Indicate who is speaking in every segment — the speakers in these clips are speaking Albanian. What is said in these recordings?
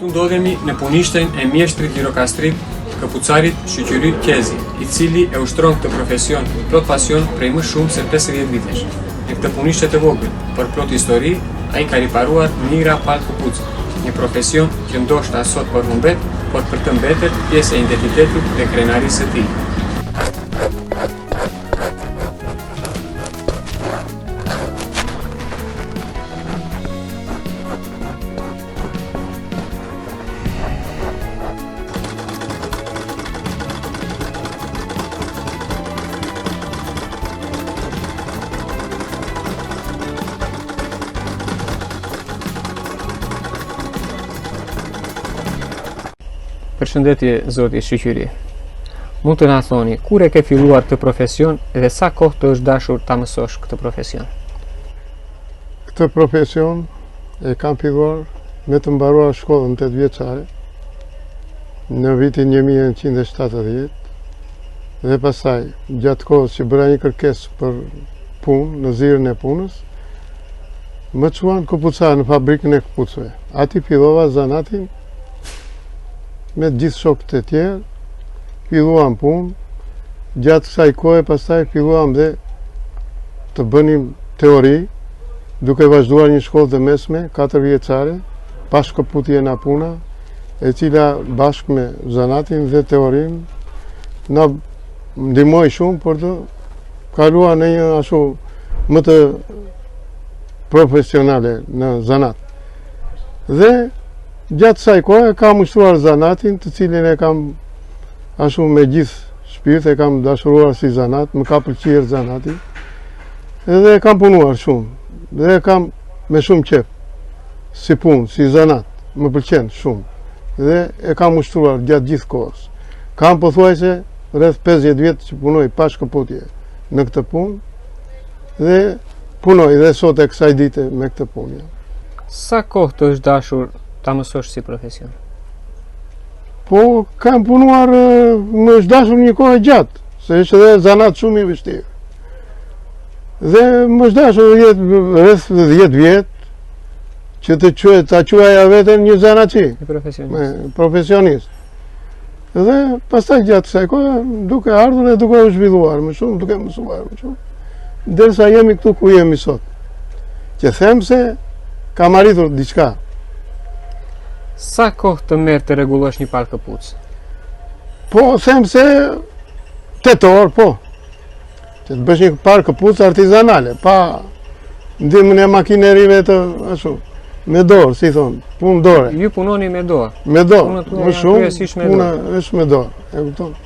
Speaker 1: Këtu ndodhemi në punishten e mjeshtrit Gjirokastrit të këpucarit Shqyqyry Kezi, i cili e ushtron këtë profesion me plot pasion prej më shumë se 50 vitesh. Në këtë punishtet e vogël, për plot histori, ai ka riparuar mijëra palë këpucë, një profesion që ndoshta sot po humbet, por për të mbetet pjesë e identitetit dhe krenarisë së tij.
Speaker 2: Përshëndetje zoti Shqyqyry. Mund të na thoni kur e ke filluar këtë profesion dhe sa kohë të është dashur ta mësosh këtë profesion?
Speaker 3: Këtë profesion e kam filluar me të mbaruar shkollën 8 vjeçare në vitin 1970 dhe pastaj gjatë kohës që bëra një kërkesë për punë në zyrën e punës, më çuan këpucar në fabrikën e këpucëve. Ati fillova zanatin me gjithë shokët e tjerë, filluam punë, gjatë kësaj kohe pastaj filluam dhe të bënim teori, duke vazhduar një shkollë të mesme, 4 vjeçare, pa shkëputje na puna, e cila bashkë me zanatin dhe teorin, na ndihmoi shumë për të kaluar në një ashtu më të profesionale në zanat. Dhe gjatë kësaj kohe kam ushtruar zanatin, të cilin e kam ashtu me gjithë shpirt e kam dashuruar si zanat, më ka pëlqyer zanati. Edhe e kam punuar shumë, dhe e kam me shumë qef, si punë, si zanat, më pëlqen shumë. Dhe e kam ushtruar gjatë gjithë kohës. Kam pothuajse rreth 50 vjet që punoj pa shkëputje në këtë punë, dhe punoj dhe sot e kësaj dite me këtë punë.
Speaker 2: Sa kohë të është dashur ta mësosh si profesion?
Speaker 3: Po, kam punuar, më është dashur një kohë gjatë, se është edhe zanat shumë i vështirë. Dhe më është dashur rreth 10 vjet që ta quaja veten një zanatçi, profesionist. Dhe pastaj gjatë kësaj kohe duke ardhur e duke u zhvilluar më shumë, duke mësuar më shumë, derisa jemi këtu ku jemi sot. Që them se kam arritur diçka.
Speaker 2: Sa kohë të merr të rregullosh një palë këpucë?
Speaker 3: Po, them se 8 orë, po. Që të bësh një palë këpucë artizanale, pa ndihmën e makinerive të ashtu, me dorë, si thonë, punë dore.
Speaker 2: Ju punoni me dorë?
Speaker 3: Me dorë, më shumë, puna është me dorë, e kupton?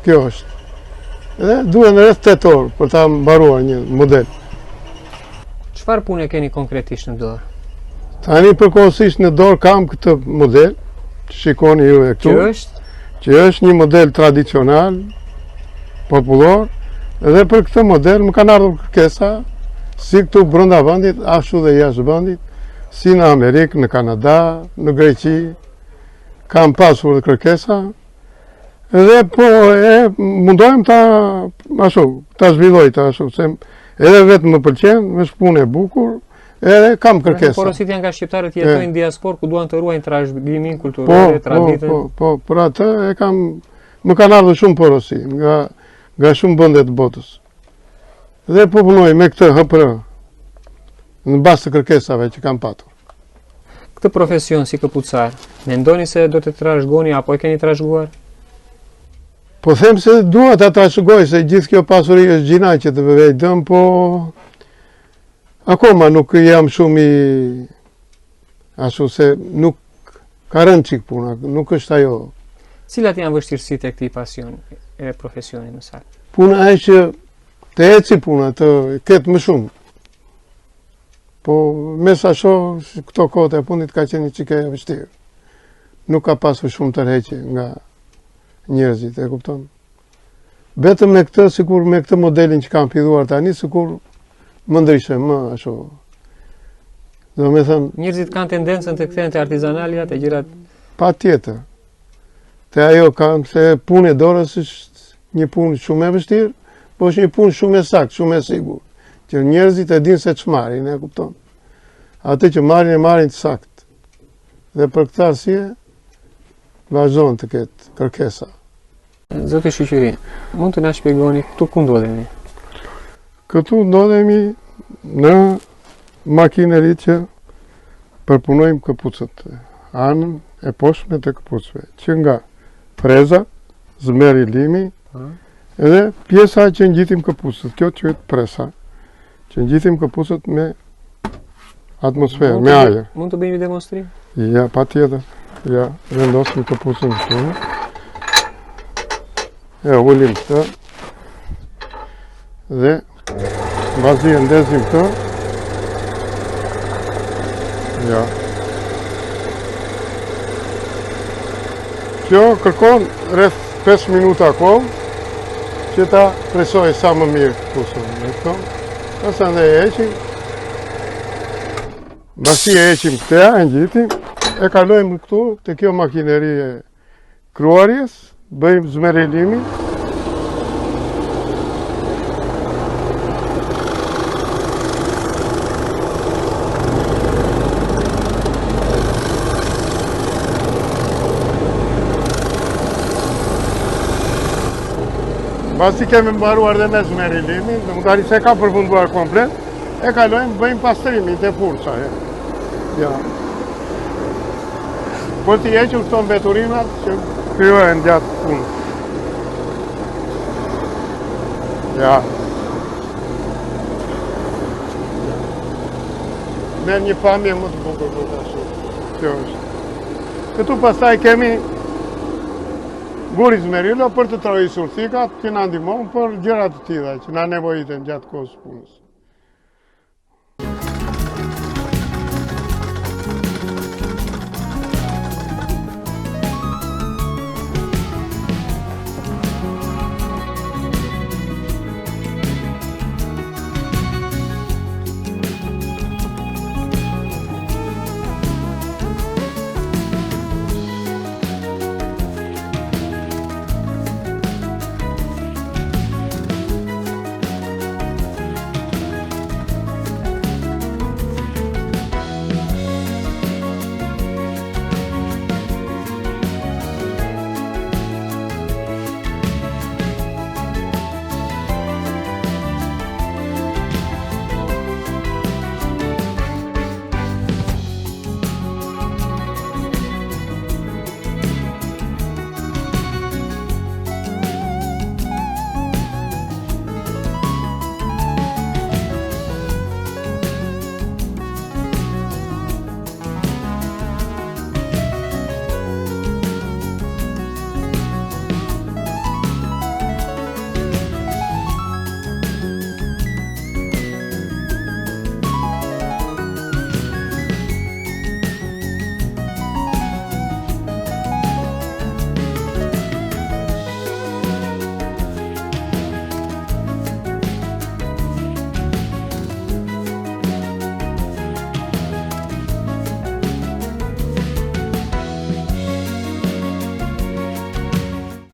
Speaker 3: Kjo është. Dhe duhen rreth 8 orë për ta mbaruar një model.
Speaker 2: Çfarë pune keni konkretisht në dorë?
Speaker 3: Tani përkohësisht në dorë kam këtë model, që shikoni ju e këtu, që është një model tradicional, popullor, dhe për këtë model më kanë ardhur kërkesa, si këtu brenda vendit, ashtu dhe jashtë vendit, si në Amerikë, në Kanada, në Greqi, kam pasur kërkesa, dhe po e mundohem ta zhvilloj ta ashtu, se edhe vetë më pëlqen, është punë e bukur, edhe kam kërkesa.
Speaker 2: Porosit janë nga shqiptarët që jetojnë në diasporë ku duan të ruajnë trashëgiminë kulturore, traditën.
Speaker 3: Po, për atë më kanë ardhur shumë porosi nga shumë vende të botës. Dhe po punoj me këtë HR në bazë të kërkesave që kam patur.
Speaker 2: Këtë profesion si këpucar, mendoni se do të trashëgoni apo e keni trashëguar?
Speaker 3: Po them se dua ta trashëgoj, se gjithë kjo pasuri është gjinaj që të vëvej dëm, po akoma nuk jam shumë ashtu se nuk ka rënë çik puna, nuk është ajo.
Speaker 2: Cilat janë vështirësitë e këtij pasioni e profesionit më saktë?
Speaker 3: Puna është që të eci puna, të ketë më shumë. Po mes asho këto kohët e punit ka qenë çike e vështirë. Nuk ka pasur shumë tërheqje nga njerëzit, e kupton? Vetëm me këtë, sikur me këtë modelin që kam filluar tani, sikur më ndryshe, më ashtu. Do me thënë,
Speaker 2: njerëzit kanë tendencën të kthehen te artizanalia, te gjërat.
Speaker 3: Patjetër. Te ajo kanë se punë e dorës është një punë shumë e vështirë, po është një punë shumë e saktë, shumë e sigurt. Që njerëzit e dinë se ç'marrin, e kupton. Atë që marrin e marrin të saktë. Dhe për këtë arsye vazhdon të ketë kërkesa.
Speaker 2: Zoti Shoqëri, mund të na shpjegoni këtu ku ndodhemi?
Speaker 3: Këtu ndodhemi në makineri që përpunojmë këpucët, anën e poshtme të këpucëve, që nga freza, zmeri limi, edhe pjesa që ngjitim këpucët, kjo quhet presa, që ngjitim këpucët me atmosferë, me ajër.
Speaker 2: Mund të bëjmë një demonstrim?
Speaker 3: Ja, patjetër. Ja, vendosim këpucën këtu. E ulim këtë. Dhe mbasi e ndezim këtë. Ja. Kjo kërkon rreth 5 minuta kohë që ta presoj sa më mirë këpucën. Pastaj ne e heqim. Mbasi e heqim këtë, e ngjitim, e kalojmë këtu te kjo makineri e kruarjes, bëjmë zmerelimin. Mbasi kemi mbaruar dhe me zmerelimin, domethënë se ka përfunduar komplet, e kalojmë, bëjmë pastrimin te furca. Ja. Por t'i hequr këto mbeturimat që krijohen gjatë punës. Ja. Me një pamje më të bukur do të ashtu. Kjo është. Këtu pastaj kemi guri zmerilo për të trojisur thikat që na ndihmon për gjëra të tilla që na nevojiten gjatë kohës punës.